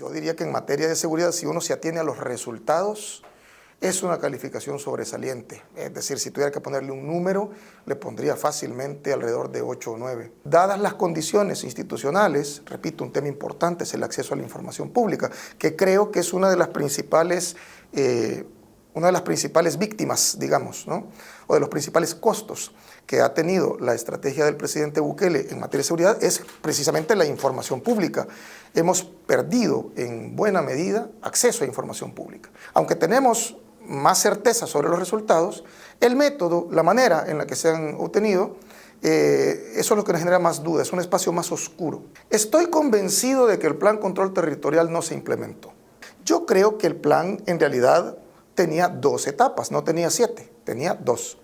Yo diría que en materia de seguridad, si uno se atiene a los resultados, es una calificación sobresaliente. Es decir, si tuviera que ponerle un número, le pondría fácilmente alrededor de 8 o 9. Dadas las condiciones institucionales, repito, un tema importante es el acceso a la información pública, que creo que es una de las principales víctimas, digamos, ¿no? O de los principales costos que ha tenido la estrategia del presidente Bukele en materia de seguridad es precisamente la información pública. Hemos perdido en buena medida acceso a información pública. Aunque tenemos más certeza sobre los resultados, el método, la manera en la que se han obtenido, eso es lo que nos genera más dudas, es un espacio más oscuro. Estoy convencido de que el Plan Control Territorial no se implementó. Yo creo que el plan en realidad tenía 2 etapas, no tenía 7, tenía 2.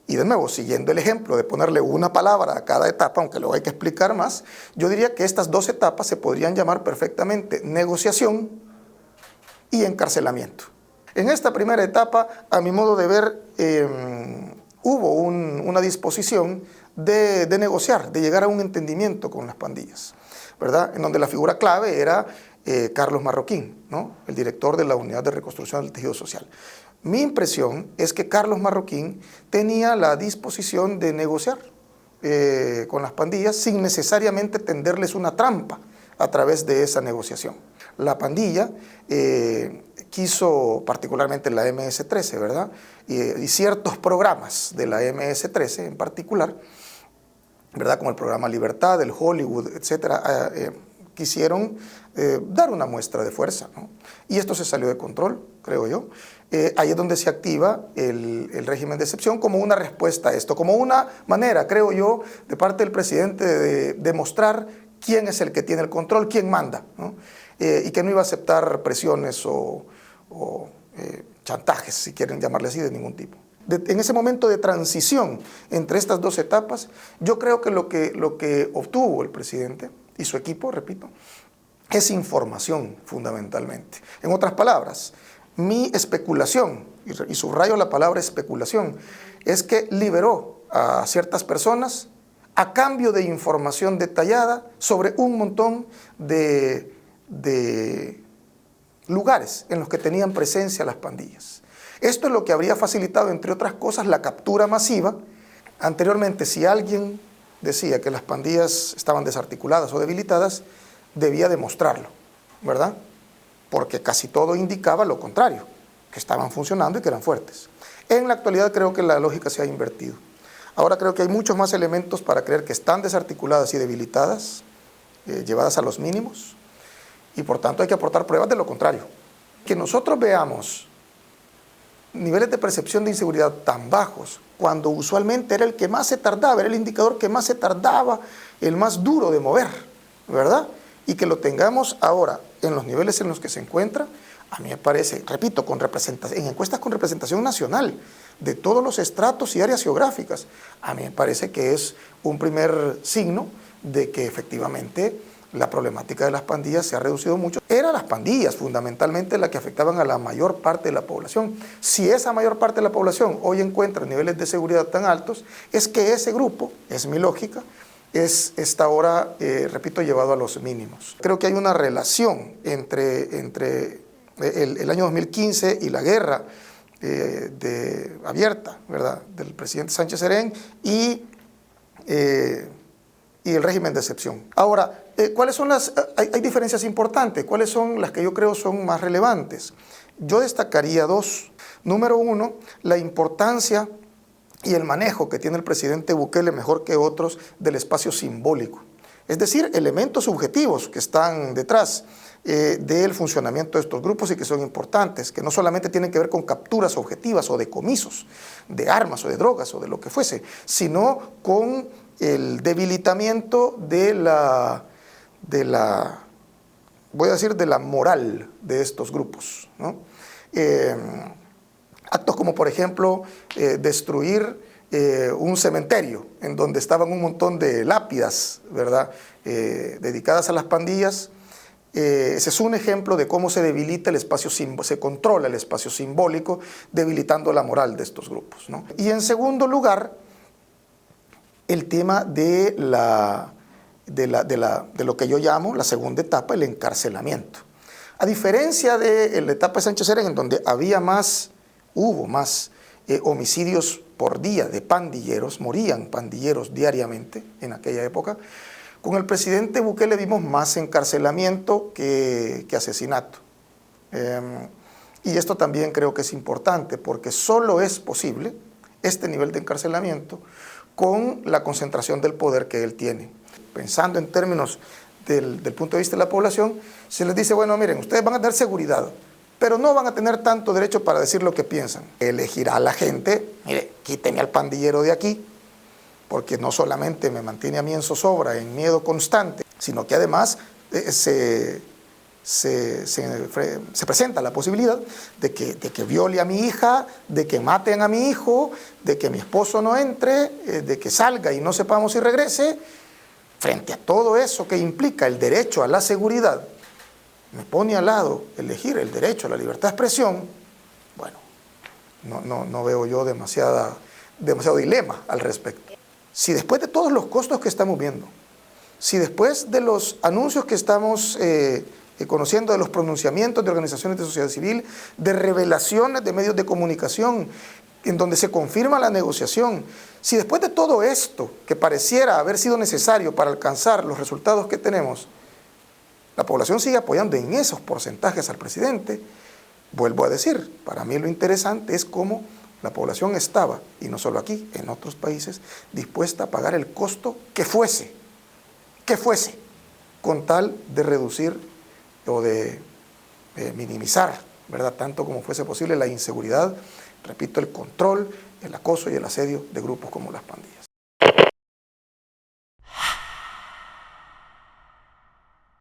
Y de nuevo, siguiendo el ejemplo de ponerle una palabra a cada etapa, aunque luego hay que explicar más, yo diría que estas 2 etapas se podrían llamar perfectamente negociación y encarcelamiento. En esta primera etapa, a mi modo de ver, hubo una disposición de negociar, de llegar a un entendimiento con las pandillas, ¿verdad? En donde la figura clave era Carlos Marroquín, ¿no? El director de la Unidad de Reconstrucción del Tejido Social. Mi impresión es que Carlos Marroquín tenía la disposición de negociar con las pandillas sin necesariamente tenderles una trampa a través de esa negociación. La pandilla quiso, particularmente la MS-13, ¿verdad? Y ciertos programas de la MS-13 en particular, ¿verdad? Como el programa Libertad, el Hollywood, etcétera, quisieron dar una muestra de fuerza, ¿no? Y esto se salió de control, creo yo. Ahí es donde se activa el régimen de excepción como una respuesta a esto, como una manera, creo yo, de parte del presidente de demostrar quién es el que tiene el control, quién manda, ¿no? Y que no iba a aceptar presiones o chantajes, si quieren llamarle así, de ningún tipo. En ese momento de transición entre estas 2 etapas, yo creo que lo que obtuvo el presidente y su equipo, repito, es información fundamentalmente. En otras palabras, mi especulación, y subrayo la palabra especulación, es que liberó a ciertas personas a cambio de información detallada sobre un montón de lugares en los que tenían presencia las pandillas. Esto es lo que habría facilitado, entre otras cosas, la captura masiva. Anteriormente, si alguien decía que las pandillas estaban desarticuladas o debilitadas, debía demostrarlo, ¿verdad? Porque casi todo indicaba lo contrario, que estaban funcionando y que eran fuertes. En la actualidad creo que la lógica se ha invertido. Ahora creo que hay muchos más elementos para creer que están desarticuladas y debilitadas, llevadas a los mínimos, y por tanto hay que aportar pruebas de lo contrario. Que nosotros veamos niveles de percepción de inseguridad tan bajos, cuando usualmente era el que más se tardaba, era el indicador que más se tardaba, el más duro de mover, ¿verdad? Y que lo tengamos ahora en los niveles en los que se encuentra, a mí me parece, repito, en encuestas con representación nacional, de todos los estratos y áreas geográficas, a mí me parece que es un primer signo de que efectivamente la problemática de las pandillas se ha reducido mucho. Eran las pandillas fundamentalmente las que afectaban a la mayor parte de la población. Si esa mayor parte de la población hoy encuentra niveles de seguridad tan altos, es que ese grupo, es mi lógica, está ahora, repito, llevado a los mínimos. Creo que hay una relación entre el año 2015 y la guerra abierta, ¿verdad?, del presidente Sánchez Serén y el régimen de excepción. Ahora, ¿cuáles son hay diferencias importantes? ¿Cuáles son las que yo creo son más relevantes? Yo destacaría 2. Número 1, la importancia y el manejo que tiene el presidente Bukele, mejor que otros, del espacio simbólico. Es decir, elementos subjetivos que están detrás del funcionamiento de estos grupos y que son importantes, que no solamente tienen que ver con capturas objetivas o decomisos de armas o de drogas o de lo que fuese, sino con el debilitamiento de la moral de estos grupos, ¿no? Actos como, por ejemplo, destruir un cementerio en donde estaban un montón de lápidas, ¿verdad?, dedicadas a las pandillas. Ese es un ejemplo de cómo se debilita el espacio, se controla el espacio simbólico, debilitando la moral de estos grupos, ¿no? Y en segundo lugar, el tema de lo que yo llamo la segunda etapa, el encarcelamiento. A diferencia de la etapa de Sánchez Serén, en donde hubo más homicidios por día de pandilleros, morían pandilleros diariamente en aquella época, con el presidente Bukele vimos más encarcelamiento que asesinato. Y esto también creo que es importante, porque solo es posible este nivel de encarcelamiento con la concentración del poder que él tiene. Pensando en términos del punto de vista de la población, se les dice, bueno, miren, ustedes van a tener seguridad, pero no van a tener tanto derecho para decir lo que piensan. Elegirá a la gente, mire, quíteme al pandillero de aquí, porque no solamente me mantiene a mí en zozobra, en miedo constante, sino que además se presenta la posibilidad de que viole a mi hija, de que maten a mi hijo, de que mi esposo no entre, de que salga y no sepamos si regrese. Frente a todo eso que implica el derecho a la seguridad, me pone al lado elegir el derecho a la libertad de expresión. Bueno, no veo yo demasiado dilema al respecto. Si después de todos los costos que estamos viendo, si después de los anuncios que estamos conociendo, de los pronunciamientos de organizaciones de sociedad civil, de revelaciones de medios de comunicación, en donde se confirma la negociación, si después de todo esto, que pareciera haber sido necesario para alcanzar los resultados que tenemos, la población sigue apoyando en esos porcentajes al presidente, vuelvo a decir, para mí lo interesante es cómo la población estaba, y no solo aquí, en otros países, dispuesta a pagar el costo que fuese, con tal de reducir o de minimizar, ¿verdad?, tanto como fuese posible la inseguridad, repito, el control, el acoso y el asedio de grupos como las pandillas.